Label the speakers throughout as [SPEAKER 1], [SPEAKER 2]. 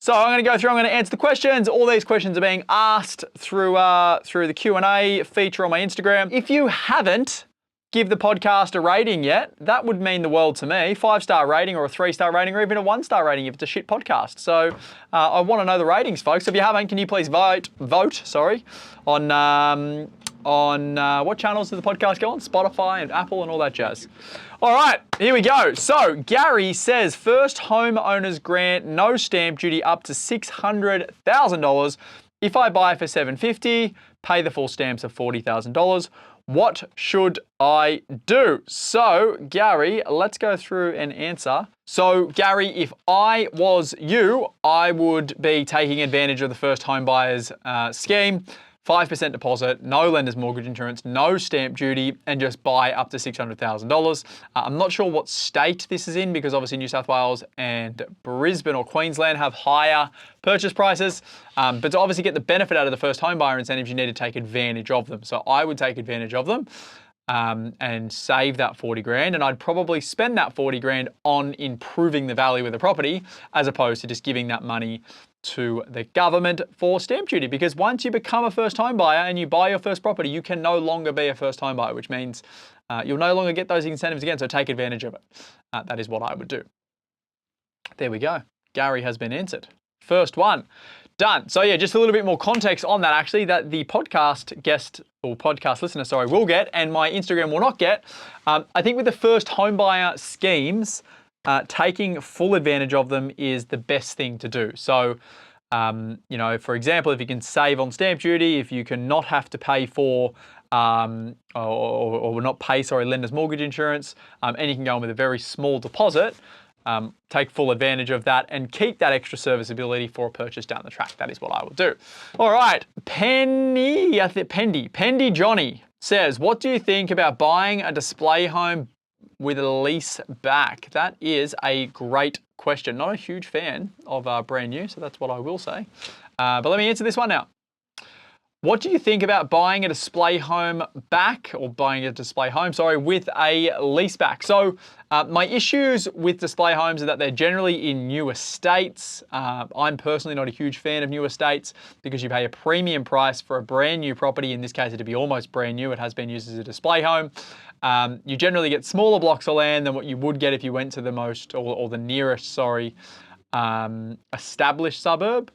[SPEAKER 1] So I'm going to go through, I'm going to answer the questions. All these questions are being asked through the Q&A feature on my Instagram. If you haven't give the podcast a rating yet, that would mean the world to me. 5-star rating or a 3-star rating or even a 1-star rating if it's a shit podcast. So I want to know the ratings, folks. If you haven't, can you please vote on what channels does the podcast go on? Spotify and Apple and all that jazz. All right, here we go. So Gary says, first homeowners grant no stamp duty up to $600,000. If I buy for $750,000, pay the full stamps of $40,000. What should I do? So, Gary, let's go through and answer. So, Gary, if I was you, I would be taking advantage of the first home buyers scheme. 5% deposit, no lender's mortgage insurance, no stamp duty, and just buy up to $600,000. I'm not sure what state this is in because obviously New South Wales and Brisbane or Queensland have higher purchase prices. But to obviously get the benefit out of the first home buyer incentives, you need to take advantage of them. So I would take advantage of them and save that 40 grand. And I'd probably spend that 40 grand on improving the value of the property as opposed to just giving that money to the government for stamp duty, because once you become a first home buyer and you buy your first property, you can no longer be a first home buyer, which means you'll no longer get those incentives again. So take advantage of it. That is what I would do. There we go. Gary has been answered. First one done. So yeah, just a little bit more context on that actually, that the podcast guest or podcast listener, will get, and my Instagram will not get. I think with the first home buyer schemes, taking full advantage of them is the best thing to do. So, for example, if you can save on stamp duty, if you can not have to pay for or not pay, lender's mortgage insurance, and you can go in with a very small deposit, take full advantage of that and keep that extra serviceability for a purchase down the track. That is what I will do. All right, Pendy Johnny says, what do you think about buying a display home with a lease back? That is a great question. Not a huge fan of brand new, so that's what I will say. But let me answer this one now. What do you think about buying a display home back, or buying a display home, with a lease back? So my issues with display homes are that they're generally in new estates. I'm personally not a huge fan of new estates because you pay a premium price for a brand new property. In this case, it'd be almost brand new. It has been used as a display home. You generally get smaller blocks of land than what you would get if you went to the most or the nearest, established suburb.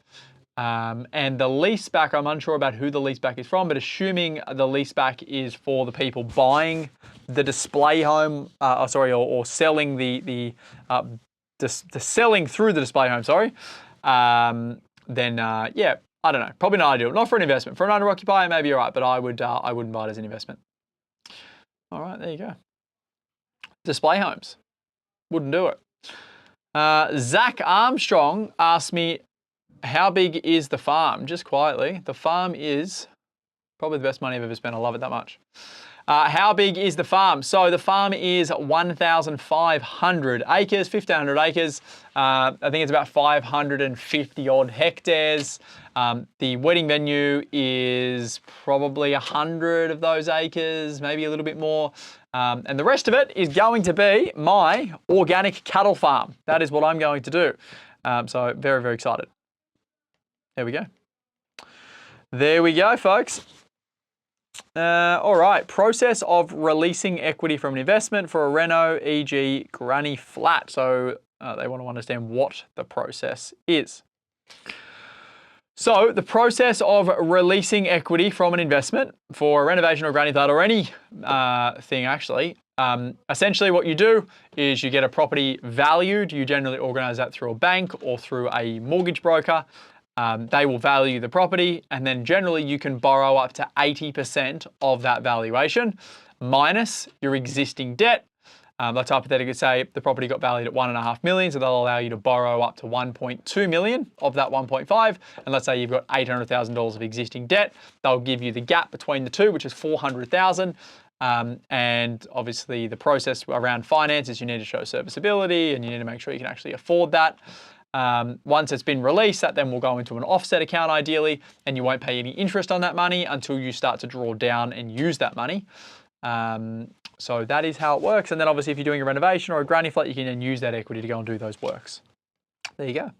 [SPEAKER 1] And the lease back, I'm unsure about who the lease back is from, but assuming the lease back is for the people buying the display home, or selling the selling through the display home, then yeah, I don't know, probably not ideal. Not for an investment. For an owner occupier, maybe you're right, but I wouldn't buy it as an investment. All right, there you go. Display homes, wouldn't do it. Zach Armstrong asked me, how big is the farm? Just quietly, the farm is probably the best money I've ever spent. I love it that much. How big is the farm? So the farm is 1,500 acres, 1,500 acres. I think it's about 550 odd hectares. The wedding venue is probably 100 of those acres, maybe a little bit more. And the rest of it is going to be my organic cattle farm. That is what I'm going to do. So very, very excited. There we go. There we go, folks. All right, process of releasing equity from an investment for a reno, e.g. granny flat. So they want to understand what the process is. So the process of releasing equity from an investment for a renovation or granny flat or any thing actually, essentially what you do is you get a property valued. You generally organize that through a bank or through a mortgage broker. They will value the property, and then generally you can borrow up to 80% of that valuation minus your existing debt. Let's hypothetically say the property got valued at $1.5 million, so they'll allow you to borrow up to $1.2 million of that 1.5. And let's say you've got $800,000 of existing debt, they'll give you the gap between the two, which is $400,000. And obviously the process around finance is you need to show serviceability and you need to make sure you can actually afford that. Once it's been released, that then will go into an offset account ideally, and you won't pay any interest on that money until you start to draw down and use that money. So that is how it works. And then obviously if you're doing a renovation or a granny flat, you can then use that equity to go and do those works. There you go.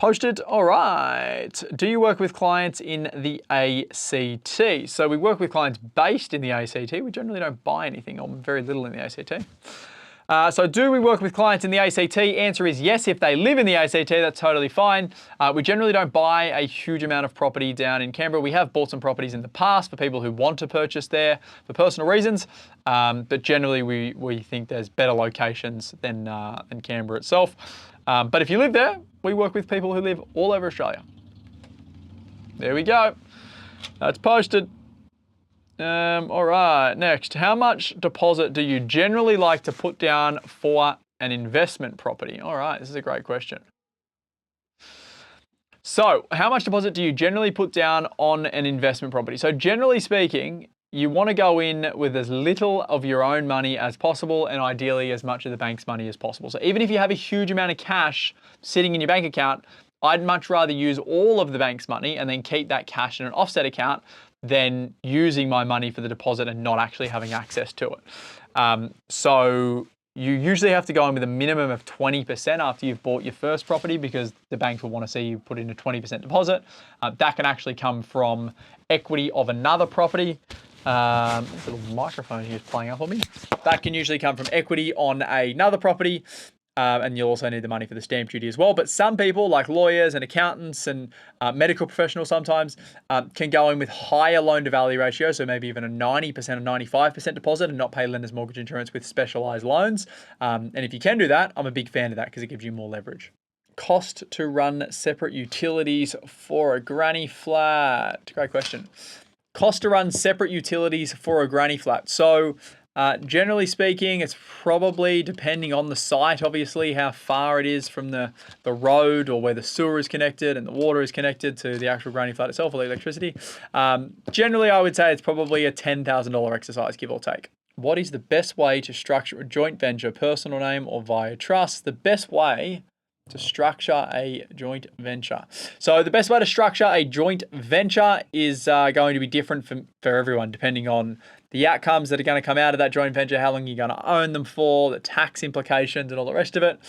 [SPEAKER 1] Posted. All right. Do you work with clients in the ACT? So we work with clients based in the ACT. We generally don't buy anything or very little in the ACT. So do we work with clients in the ACT? Answer is yes. If they live in the ACT, that's totally fine. We generally don't buy a huge amount of property down in Canberra. We have bought some properties in the past for people who want to purchase there for personal reasons. But generally we think there's better locations than Canberra itself. But if you live there, we work with people who live all over Australia. There we go. That's posted. All right, next. How much deposit do you generally like to put down for an investment property? All right, this is a great question. So how much deposit do you generally put down on an investment property? So generally speaking, you want to go in with as little of your own money as possible and ideally as much of the bank's money as possible. So even if you have a huge amount of cash sitting in your bank account, I'd much rather use all of the bank's money and then keep that cash in an offset account than using my money for the deposit and not actually having access to it. So you usually have to go in with a minimum of 20% after you've bought your first property because the banks will want to see you put in a 20% deposit. That can actually come from equity of another property. This little microphone here is playing up on me. That can usually come from equity on another property. And you'll also need the money for the stamp duty as well. But some people, like lawyers and accountants and medical professionals sometimes, can go in with higher loan-to-value ratios, so maybe even a 90% or 95% deposit and not pay lender's mortgage insurance with specialised loans. And if you can do that, I'm a big fan of that because it gives you more leverage. Cost to run separate utilities for a granny flat. Great question. Cost to run separate utilities for a granny flat. So generally speaking, it's probably, depending on the site, obviously, how far it is from the road or where the sewer is connected and the water is connected to the actual granny flat itself or the electricity. Generally, I would say it's probably a $10,000 exercise, give or take. What is the best way to structure a joint venture, personal name or via trust? The best way to structure a joint venture. So the best way to structure a joint venture is going to be different for everyone, depending on the outcomes that are going to come out of that joint venture, how long you're going to own them for, the tax implications and all the rest of it.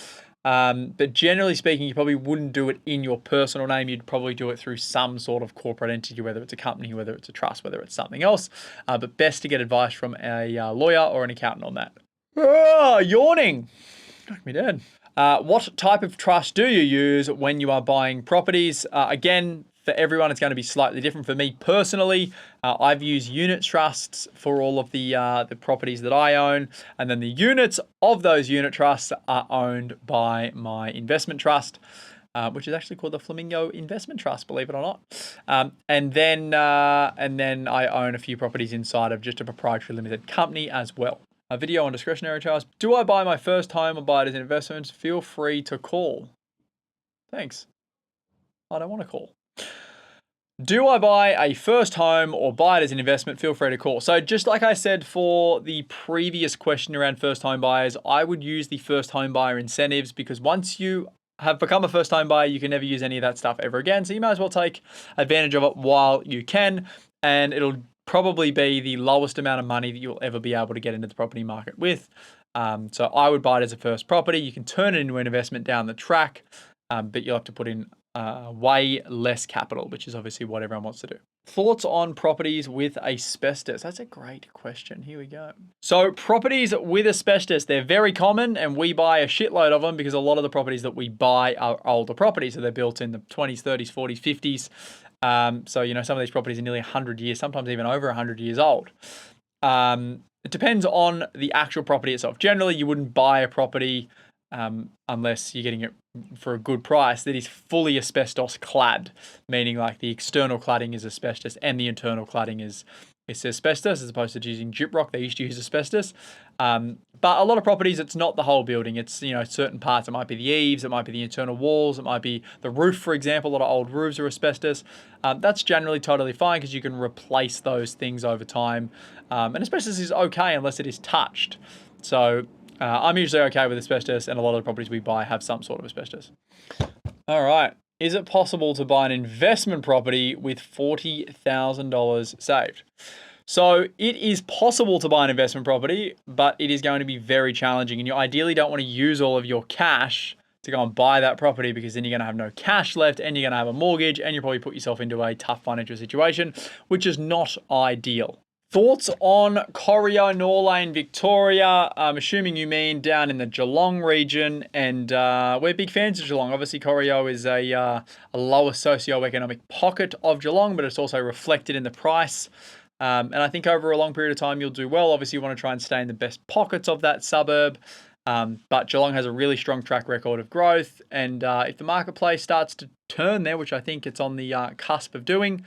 [SPEAKER 1] But generally speaking, you probably wouldn't do it in your personal name. You'd probably do it through some sort of corporate entity, whether it's a company, whether it's a trust, whether it's something else. But best to get advice from a lawyer or an accountant on that. Yawning. Knock me dead. What type of trust do you use when you are buying properties? Again, for everyone, it's going to be slightly different. For me personally, I've used unit trusts for all of the properties that I own, and then the units of those unit trusts are owned by my investment trust, which is actually called the Flamingo Investment Trust, believe it or not. And then I own a few properties inside of just a proprietary limited company as well. A video on discretionary charge. Do I buy my first home or buy it as an investment? Feel free to call. Thanks. I don't want to call. Do I buy a first home or buy it as an investment? Feel free to call. So just like I said for the previous question around first home buyers, I would use the first home buyer incentives because once you have become a first home buyer, you can never use any of that stuff ever again. So you might as well take advantage of it while you can, and it'll probably be the lowest amount of money that you'll ever be able to get into the property market with. So I would buy it as a first property. You can turn it into an investment down the track, but you'll have to put in way less capital, which is obviously what everyone wants to do. Thoughts on properties with asbestos? That's a great question. Here we go. So properties with asbestos, they're very common and we buy a shitload of them because a lot of the properties that we buy are older properties. So they're built in the 20s, 30s, 40s, 50s. So, some of these properties are nearly 100 years, sometimes even over 100 years old. It depends on the actual property itself. Generally, you wouldn't buy a property unless you're getting it for a good price that is fully asbestos clad, meaning like the external cladding is asbestos and the internal cladding is asbestos, as opposed to using gyprock. They used to use asbestos. But a lot of properties, it's not the whole building. It's, certain parts. It might be the eaves, it might be the internal walls, it might be the roof, for example. A lot of old roofs are asbestos. That's generally totally fine because you can replace those things over time. And asbestos is okay unless it is touched. So I'm usually okay with asbestos, and a lot of the properties we buy have some sort of asbestos. All right. Is it possible to buy an investment property with $40,000 saved? So it is possible to buy an investment property, but it is going to be very challenging, and you ideally don't want to use all of your cash to go and buy that property, because then you're going to have no cash left and you're going to have a mortgage and you probably put yourself into a tough financial situation, which is not ideal. Thoughts on Corio, Norlane, Victoria? I'm assuming you mean down in the Geelong region, and we're big fans of Geelong. Obviously, Corio is a lower socioeconomic pocket of Geelong, but it's also reflected in the price. And I think over a long period of time, you'll do well. Obviously, you want to try and stay in the best pockets of that suburb. But Geelong has a really strong track record of growth. And if the marketplace starts to turn there, which I think it's on the cusp of doing,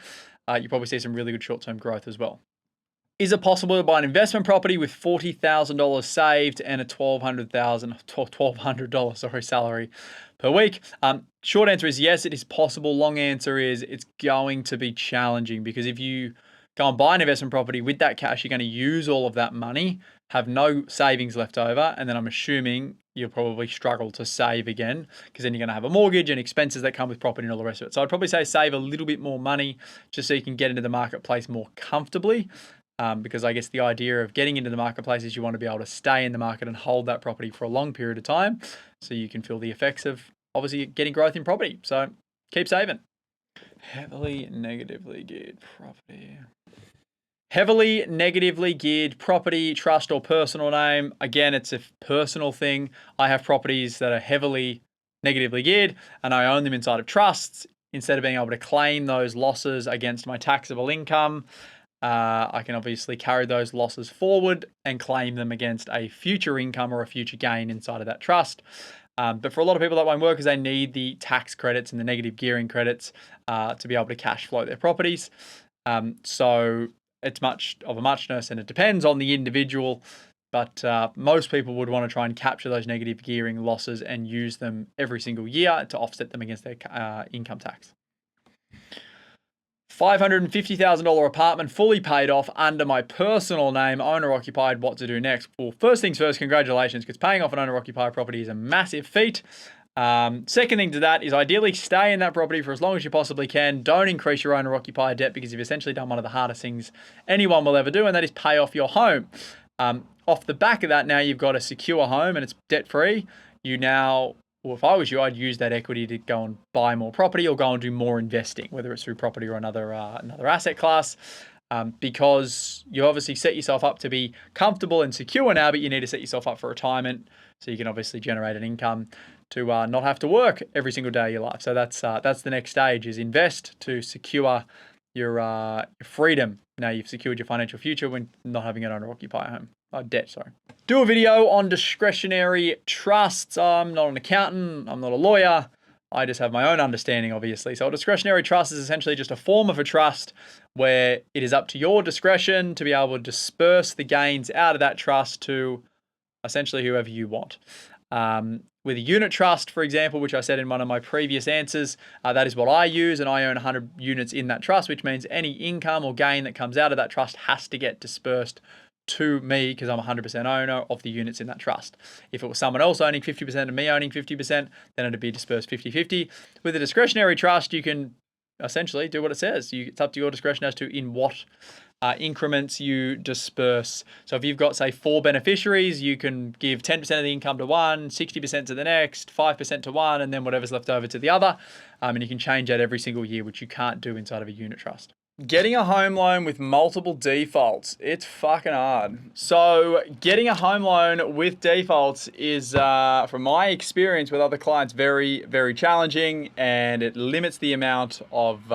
[SPEAKER 1] you probably see some really good short-term growth as well. Is it possible to buy an investment property with $40,000 saved and a $1,200 salary per week? Short answer is yes, it is possible. Long answer is it's going to be challenging, because if you go and buy an investment property with that cash, you're going to use all of that money, have no savings left over, and then I'm assuming you'll probably struggle to save again, because then you're going to have a mortgage and expenses that come with property and all the rest of it. So I'd probably say save a little bit more money just so you can get into the marketplace more comfortably. Because I guess the idea of getting into the marketplace is you want to be able to stay in the market and hold that property for a long period of time, so you can feel the effects of obviously getting growth in property. So keep saving. Heavily negatively geared property. Heavily negatively geared property, trust or personal name. Again, it's a personal thing. I have properties that are heavily negatively geared and I own them inside of trusts. Instead of being able to claim those losses against my taxable income, I can obviously carry those losses forward and claim them against a future income or a future gain inside of that trust. But for a lot of people, that won't work, because they need the tax credits and the negative gearing credits to be able to cash flow their properties. So it's much of a muchness, and it depends on the individual. But most people would want to try and capture those negative gearing losses and use them every single year to offset them against their income tax. $550,000 apartment fully paid off under my personal name, owner-occupied, what to do next? Well, first things first, congratulations, because paying off an owner-occupied property is a massive feat. Second thing to that is ideally stay in that property for as long as you possibly can. Don't increase your owner-occupied debt, because you've essentially done one of the hardest things anyone will ever do, and that is pay off your home. Off the back of that, now you've got a secure home and it's debt-free. Well, if I was you, I'd use that equity to go and buy more property or go and do more investing, whether it's through property or another asset class, because you obviously set yourself up to be comfortable and secure now, but you need to set yourself up for retirement so you can obviously generate an income to not have to work every single day of your life. So that's the next stage, is invest to secure your freedom. Now you've secured your financial future when not having an owner-occupier home. Debt, sorry. Do a video on discretionary trusts. I'm not an accountant. I'm not a lawyer. I just have my own understanding, obviously. So a discretionary trust is essentially just a form of a trust where it is up to your discretion to be able to disperse the gains out of that trust to essentially whoever you want. With a unit trust, for example, which I said in one of my previous answers, that is what I use, and I own 100 units in that trust, which means any income or gain that comes out of that trust has to get dispersed to me, because I'm 100% owner of the units in that trust. If it was someone else owning 50% and me owning 50%, then it'd be dispersed 50-50. With a discretionary trust, you can essentially do what it says. It's up to your discretion as to in what increments you disperse. So if you've got, say, 4 beneficiaries, you can give 10% of the income to one, 60% to the next, 5% to one, and then whatever's left over to the other. And you can change that every single year, which you can't do inside of a unit trust. Getting a home loan with multiple defaults, it's fucking hard. So getting a home loan with defaults is, from my experience with other clients, very, very challenging, and it limits the amount of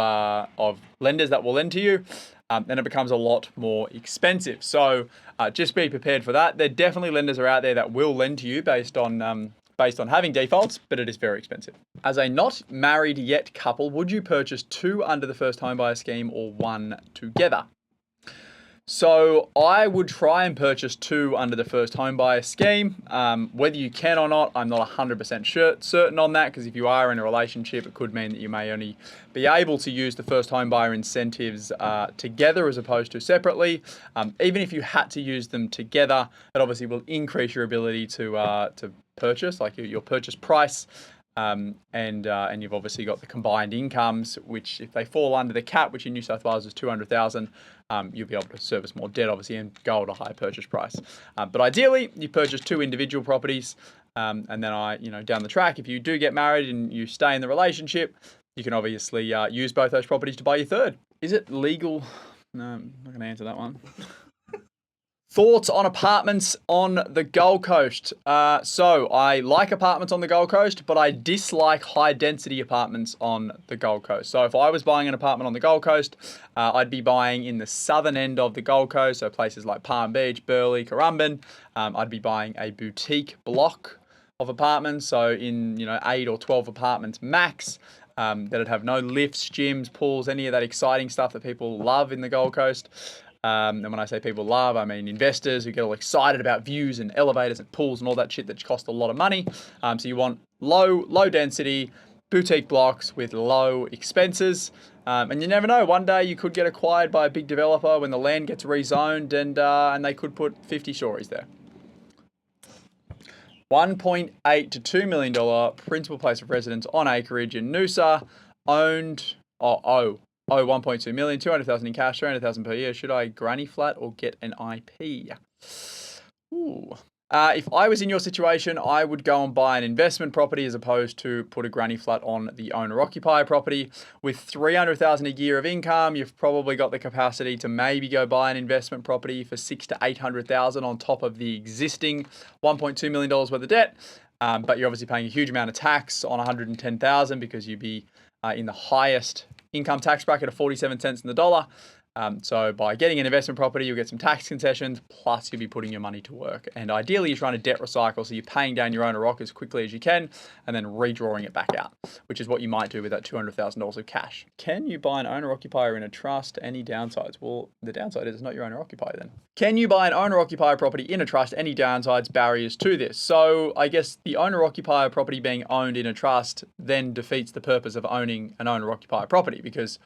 [SPEAKER 1] lenders that will lend to you, and it becomes a lot more expensive. So just be prepared for that. There definitely lenders are out there that will lend to you based on having defaults, but it is very expensive. As a not married yet couple, would you purchase 2 under the first home buyer scheme or 1 together? So I would try and purchase 2 under the first home buyer scheme. Whether you can or not, I'm not 100% certain on that, because if you are in a relationship, it could mean that you may only be able to use the first home buyer incentives together as opposed to separately. Even if you had to use them together, it obviously will increase your ability to purchase, like your purchase price. And you've obviously got the combined incomes, which if they fall under the cap, which in New South Wales is 200,000, you'll be able to service more debt, obviously, and go at a higher purchase price. But ideally, you purchase 2 individual properties, And then down the track, if you do get married and you stay in the relationship, you can obviously use both those properties to buy your third. Is it legal? No, I'm not going to answer that one. Thoughts on apartments on the Gold Coast. So I like apartments on the Gold Coast, but I dislike high density apartments on the Gold Coast. So if I was buying an apartment on the Gold Coast, I'd be buying in the southern end of the Gold Coast, so places like Palm Beach, Burleigh, Currumbin. I'd be buying a boutique block of apartments, so in 8 or 12 apartments max. That'd have no lifts, gyms, pools, any of that exciting stuff that people love in the Gold Coast. And when I say people love, I mean investors who get all excited about views and elevators and pools and all that shit that cost a lot of money. So you want low density boutique blocks with low expenses. And you never know, one day you could get acquired by a big developer when the land gets rezoned and they could put 50 stories there. $1.8 to $2 million principal place of residence on acreage in Noosa, owned, owe 1.2 million, 200,000 in cash, 300,000 per year. Should I granny flat or get an IP? Ooh. If I was in your situation, I would go and buy an investment property as opposed to put a granny flat on the owner-occupier property. With 300,000 a year of income, you've probably got the capacity to maybe go buy an investment property for 600,000 to 800,000 on top of the existing $1.2 million worth of debt. But you're obviously paying a huge amount of tax on 110,000 because you'd be in the highest income tax bracket of 47 cents in the dollar. So by getting an investment property, you'll get some tax concessions, plus you'll be putting your money to work. And ideally, you're trying to debt recycle, so you're paying down your owner rock as quickly as you can and then redrawing it back out, which is what you might do with that $200,000 of cash. Can you buy an owner-occupier in a trust? Any downsides? Well, the downside is it's not your owner-occupier then. Can you buy an owner-occupier property in a trust? Any downsides, barriers to this? So I guess the owner-occupier property being owned in a trust then defeats the purpose of owning an owner-occupier property because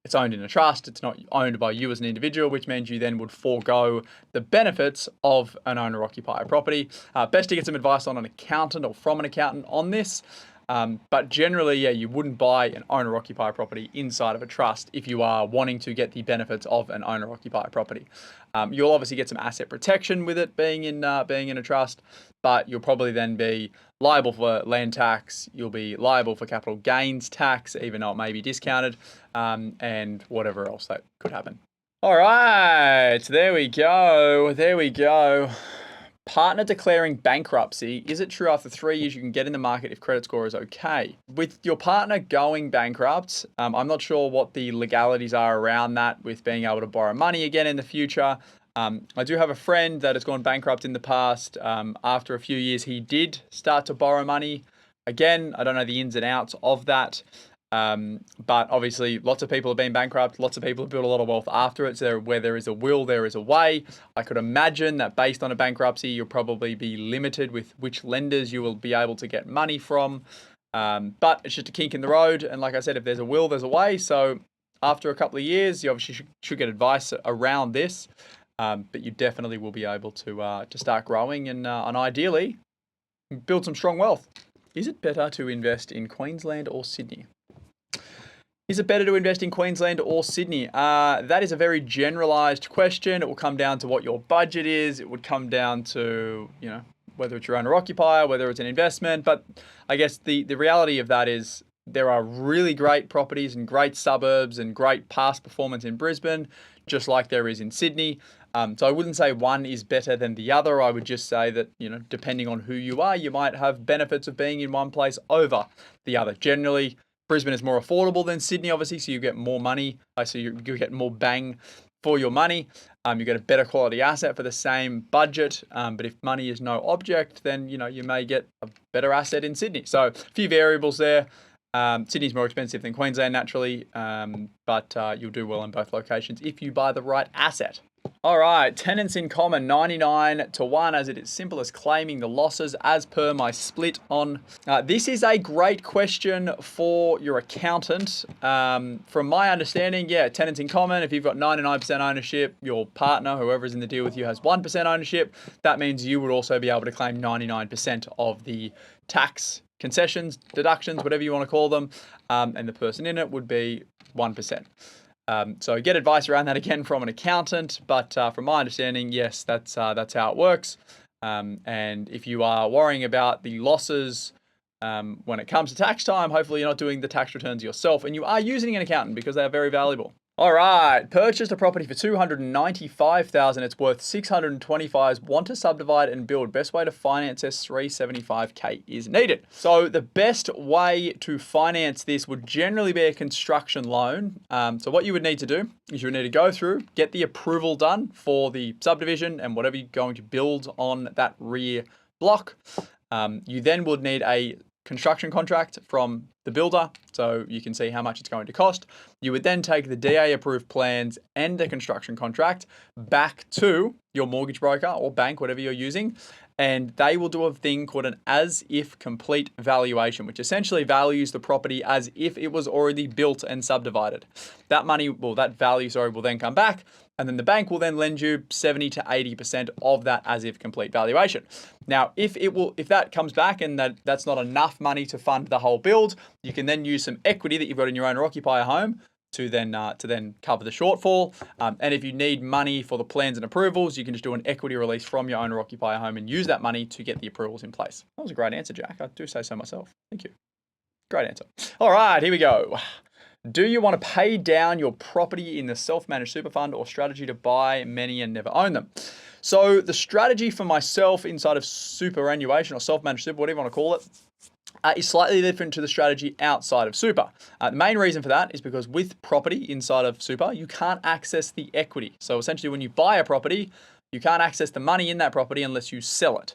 [SPEAKER 1] it's owned in a trust. It's not owned by you as an individual, which means you then would forego the benefits of an owner-occupier property. Best to get some advice on an accountant or from an accountant on this. But generally, you wouldn't buy an owner-occupier property inside of a trust if you are wanting to get the benefits of an owner-occupier property. You'll obviously get some asset protection with it being in a trust, but you'll probably then be liable for land tax. You'll be liable for capital gains tax, even though it may be discounted, and whatever else that could happen. All right, there we go. Partner declaring bankruptcy. Is it true after 3 years you can get in the market if credit score is okay? With your partner going bankrupt, I'm not sure what the legalities are around that with being able to borrow money again in the future. I do have a friend that has gone bankrupt in the past. After a few years, he did start to borrow money again. I don't know the ins and outs of that. But obviously lots of people have been bankrupt. Lots of people have built a lot of wealth after it. So where there is a will, there is a way. I could imagine that based on a bankruptcy, you'll probably be limited with which lenders you will be able to get money from. But it's just a kink in the road. And like I said, if there's a will, there's a way. So after a couple of years, you obviously should get advice around this. But you definitely will be able to start growing and ideally build some strong wealth. Is it better to invest in Queensland or Sydney? Is it better to invest in Queensland or Sydney? That is a very generalized question. It will come down to what your budget is. It would come down to, whether it's your owner occupier, whether it's an investment. But I guess the reality of that is there are really great properties and great suburbs and great past performance in Brisbane, just like there is in Sydney. So I wouldn't say one is better than the other. I would just say that, depending on who you are, you might have benefits of being in one place over the other. Generally, Brisbane is more affordable than Sydney, obviously, so you get more money. So you get more bang for your money. You get a better quality asset for the same budget. But if money is no object, then, you may get a better asset in Sydney. So a few variables there. Sydney's more expensive than Queensland, naturally, but you'll do well in both locations if you buy the right asset. All right, tenants in common, 99-1, as it is simple as claiming the losses as per my split on. This is a great question for your accountant. From my understanding, tenants in common, if you've got 99% ownership, your partner, whoever's in the deal with you, has 1% ownership. That means you would also be able to claim 99% of the tax concessions, deductions, whatever you want to call them, and the person in it would be 1%. So get advice around that again from an accountant, but from my understanding, yes, that's how it works. And if you are worrying about the losses when it comes to tax time, hopefully you're not doing the tax returns yourself and you are using an accountant because they are very valuable. All right, purchased a property for $295,000. It's worth $625,000. Want to subdivide and build. Best way to finance this, $375K is needed. So the best way to finance this would generally be a construction loan. So what you would need to do is you would need to go through, get the approval done for the subdivision and whatever you're going to build on that rear block. You then would need a construction contract from the builder, so you can see how much it's going to cost. You would then take the DA approved plans and the construction contract back to your mortgage broker or bank, whatever you're using, and they will do a thing called an as if complete valuation, which essentially values the property as if it was already built and subdivided. That value will then come back, and then the bank will then lend you 70 to 80% of that as if complete valuation. Now, if that comes back and that's not enough money to fund the whole build, you can then use some equity that you've got in your owner occupier home to then cover the shortfall. And if you need money for the plans and approvals, you can just do an equity release from your owner occupier home and use that money to get the approvals in place. That was a great answer, Jack. I do say so myself. Thank you. Great answer. All right, here we go. Do you want to pay down your property in the self-managed super fund or strategy to buy many and never own them? So the strategy for myself inside of superannuation or self-managed super, whatever you want to call it, is slightly different to the strategy outside of super. The main reason for that is because with property inside of super, you can't access the equity. So essentially when you buy a property, you can't access the money in that property unless you sell it.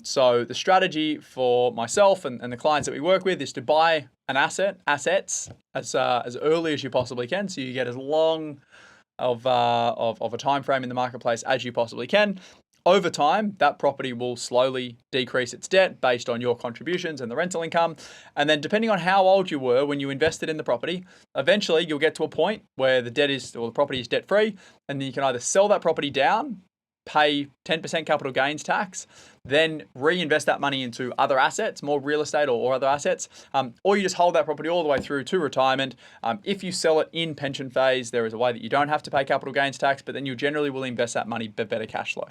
[SPEAKER 1] So the strategy for myself and the clients that we work with is to buy assets as early as you possibly can, so you get as long of a time frame in the marketplace as you possibly can. Over time, that property will slowly decrease its debt based on your contributions and the rental income. And then depending on how old you were when you invested in the property, eventually you'll get to a point where the property is debt free, and then you can either sell that property down, pay 10% capital gains tax, then reinvest that money into other assets, more real estate or other assets, or you just hold that property all the way through to retirement. If you sell it in pension phase, there is a way that you don't have to pay capital gains tax, but then you generally will invest that money for better cash flow.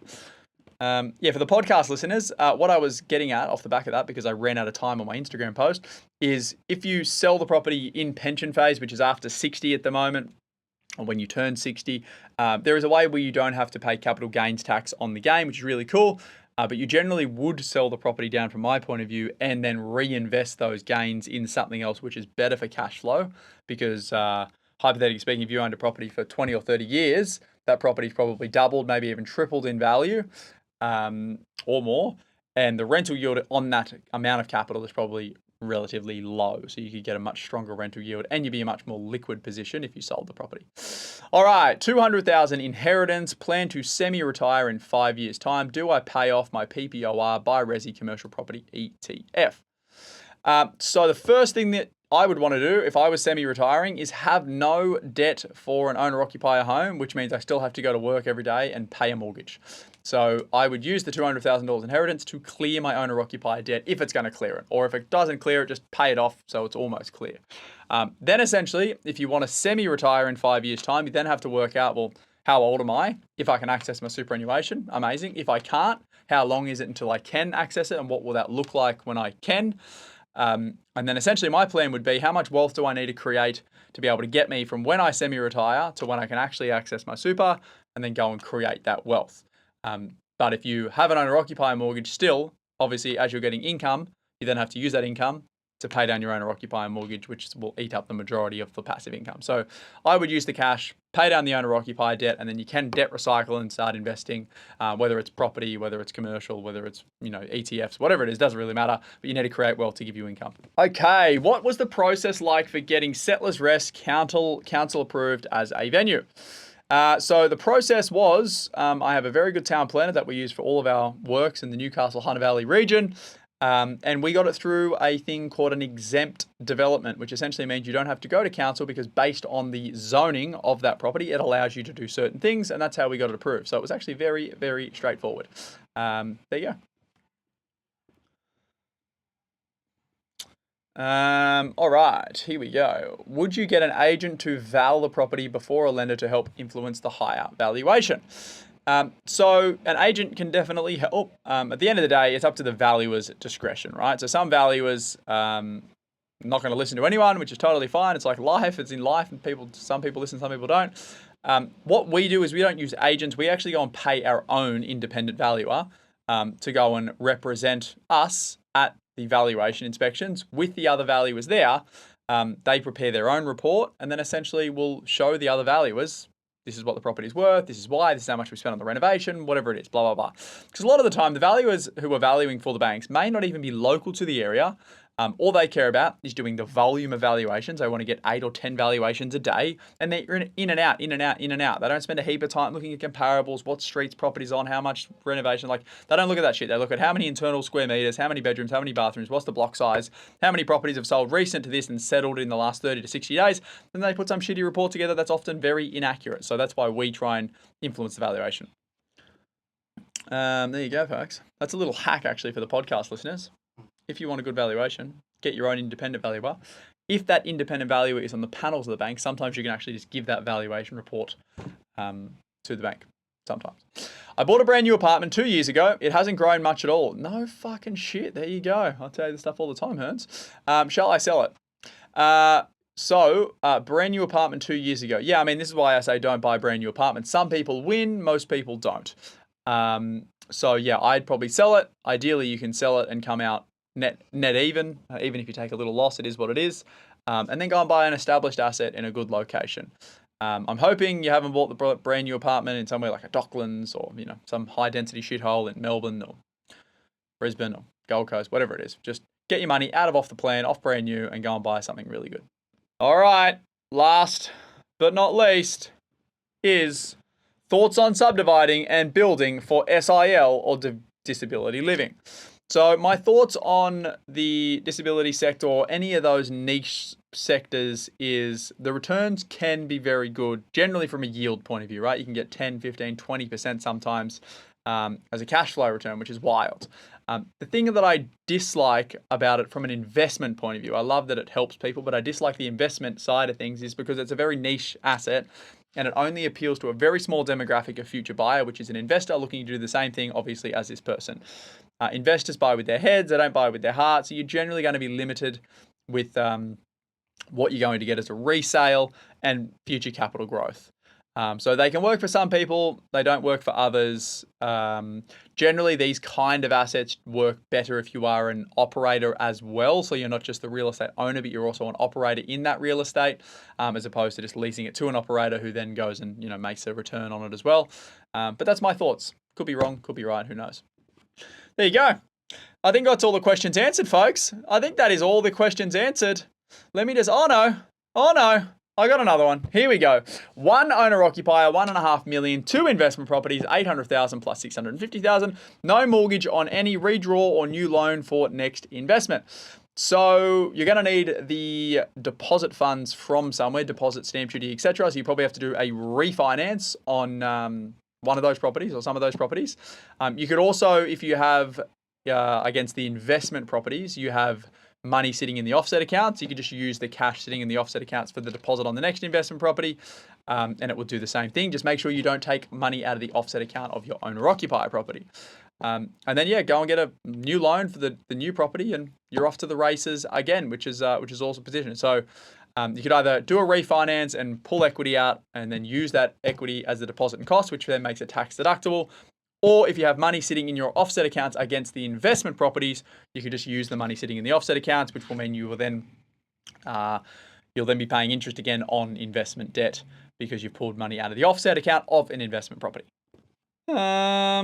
[SPEAKER 1] For the podcast listeners, what I was getting at off the back of that, because I ran out of time on my Instagram post, is if you sell the property in pension phase, which is after 60 at the moment, or when you turn 60, there is a way where you don't have to pay capital gains tax on the gain, which is really cool. But you generally would sell the property down from my point of view and then reinvest those gains in something else, which is better for cash flow. Because hypothetically speaking, if you owned a property for 20 or 30 years, that property's probably doubled, maybe even tripled in value or more. And the rental yield on that amount of capital is probably relatively low. So you could get a much stronger rental yield and you'd be in a much more liquid position if you sold the property. All right, $200,000 inheritance, plan to semi-retire in 5 years' time. Do I pay off my PPOR, buy resi commercial property ETF? So the first thing that I would want to do if I was semi-retiring is have no debt for an owner-occupier home, which means I still have to go to work every day and pay a mortgage. So I would use the $200,000 inheritance to clear my owner-occupier debt if it's going to clear it. Or if it doesn't clear it, just pay it off so it's almost clear. Then essentially, if you want to semi-retire in 5 years' time, you then have to work out, well, how old am I? If I can access my superannuation, amazing. If I can't, how long is it until I can access it? And what will that look like when I can? And then essentially my plan would be, how much wealth do I need to create to be able to get me from when I semi-retire to when I can actually access my super and then go and create that wealth. But if you have an owner-occupier mortgage still, obviously as you're getting income, you then have to use that income to pay down your owner-occupier mortgage, which will eat up the majority of the passive income. So I would use the cash, pay down the owner-occupier debt, and then you can debt recycle and start investing, whether it's property, whether it's commercial, whether it's ETFs, whatever it is, doesn't really matter, but you need to create wealth to give you income. Okay, what was the process like for getting Settlers Rest council approved as a venue? So the process was, I have a very good town planner that we use for all of our works in the Newcastle Hunter Valley region. And we got it through a thing called an exempt development, which essentially means you don't have to go to council because based on the zoning of that property, it allows you to do certain things. And that's how we got it approved. So it was actually very, very straightforward. There you go. All right, here we go. Would you get an agent to val the property before a lender to help influence the higher valuation? So an agent can definitely help. At the end of the day, it's up to the valuer's discretion, right? So some valuers not going to listen to anyone, which is totally fine. It's like life. It's in life, and some people listen, some people don't. What we do is we don't use agents. We actually go and pay our own independent valuer to go and represent us at the valuation inspections with the other valuers there. They prepare their own report and then essentially will show the other valuers, this is what the property is worth, this is why, this is how much we spent on the renovation, whatever it is, blah, blah, blah. Because a lot of the time, the valuers who are valuing for the banks may not even be local to the area. All they care about is doing the volume of valuations. They want to get 8 or 10 valuations a day, and they're in and out, in and out, in and out. They don't spend a heap of time looking at comparables, what streets property's on, how much renovation. Like, they don't look at that shit. They look at how many internal square meters, how many bedrooms, how many bathrooms, what's the block size, how many properties have sold recent to this and settled in the last 30 to 60 days. Then they put some shitty report together that's often very inaccurate. So that's why we try and influence the valuation. There you go, folks. That's a little hack actually for the podcast listeners. If you want a good valuation, get your own independent valuer. If that independent valuer is on the panels of the bank, sometimes you can actually just give that valuation report to the bank. Sometimes. I bought a brand new apartment 2 years ago. It hasn't grown much at all. No fucking shit. There you go. I'll tell you this stuff all the time, Hearns. Shall I sell it? Brand new apartment 2 years ago. Yeah, I mean, this is why I say don't buy brand new apartments. Some people win, most people don't. So yeah, I'd probably sell it. Ideally, you can sell it and come out net even if you take a little loss, it is what it is. And then go and buy an established asset in a good location. I'm hoping you haven't bought the brand new apartment in somewhere like a Docklands or, some high density shithole in Melbourne or Brisbane or Gold Coast, whatever it is. Just get your money out of off the plan, off brand new, and go and buy something really good. All right. Last but not least is thoughts on subdividing and building for SIL or disability living. So my thoughts on the disability sector or any of those niche sectors is the returns can be very good, generally from a yield point of view, right? You can get 10, 15, 20% sometimes as a cash flow return, which is wild. The thing that I dislike about it from an investment point of view, I love that it helps people, but I dislike the investment side of things is because it's a very niche asset and it only appeals to a very small demographic of future buyer, which is an investor looking to do the same thing, obviously, as this person. Investors buy with their heads, they don't buy with their hearts. So you're generally going to be limited with what you're going to get as a resale and future capital growth. So they can work for some people, they don't work for others. Generally, these kind of assets work better if you are an operator as well. So you're not just the real estate owner, but you're also an operator in that real estate, as opposed to just leasing it to an operator who then goes and makes a return on it as well. But that's my thoughts. Could be wrong, could be right, who knows. There you go. I think that's all the questions answered, folks. I think that is all the questions answered. Let me just, oh no, I got another one. Here we go. 1 owner-occupier, 1.5 million, 2 investment properties, 800,000 plus 650,000. No mortgage on any redraw or new loan for next investment. So you're going to need the deposit funds from somewhere, deposit, stamp duty, etc. So you probably have to do a refinance on one of those properties or some of those properties. You could also, if you have against the investment properties, you have money sitting in the offset accounts. You could just use the cash sitting in the offset accounts for the deposit on the next investment property, and it will do the same thing. Just make sure you don't take money out of the offset account of your owner-occupier property. And then go and get a new loan for the new property, and you're off to the races again, which is also positioned. So you could either do a refinance and pull equity out, and then use that equity as the deposit and cost, which then makes it tax deductible. Or if you have money sitting in your offset accounts against the investment properties, you could just use the money sitting in the offset accounts, which will mean you will then you'll then be paying interest again on investment debt because you've pulled money out of the offset account of an investment property. La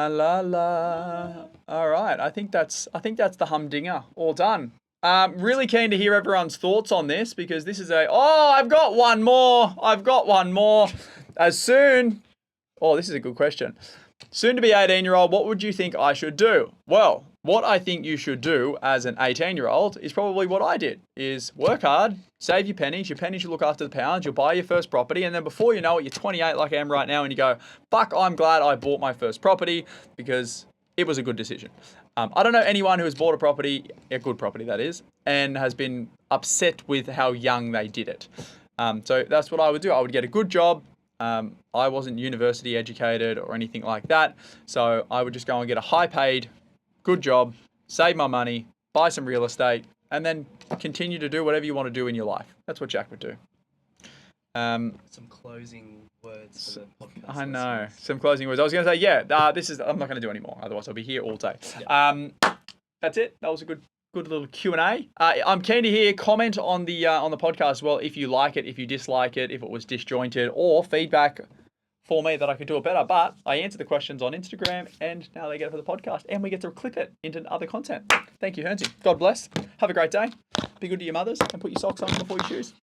[SPEAKER 1] la la. All right, I think that's the humdinger all done. Really keen to hear everyone's thoughts on this because this is I've got one more. This is a good question. Soon to be 18-year-old, what would you think I should do? Well, what I think you should do as an 18-year-old is probably what I did, is work hard, save your pennies will look after the pounds, you'll buy your first property, and then before you know it, you're 28 like I am right now, and you go, fuck, I'm glad I bought my first property because it was a good decision. I don't know anyone who has bought a property, a good property that is, and has been upset with how young they did it. So that's what I would do. I would get a good job, I wasn't university educated or anything like that. So I would just go and get a high paid, good job, save my money, buy some real estate, and then continue to do whatever you want to do in your life. That's what Jack would do.
[SPEAKER 2] Some closing words for the podcast.
[SPEAKER 1] I know. Some closing words. I was going to say, I'm not going to do any more. Otherwise, I'll be here all day. Yeah. That's it. That was a good little Q&A. I'm keen to hear comment on the podcast as well, if you like it, if you dislike it, if it was disjointed, or feedback for me that I could do it better. But I answer the questions on Instagram, and now they get it for the podcast, and we get to clip it into other content. Thank you, Hernsey. God bless. Have a great day. Be good to your mothers, and put your socks on before you choose.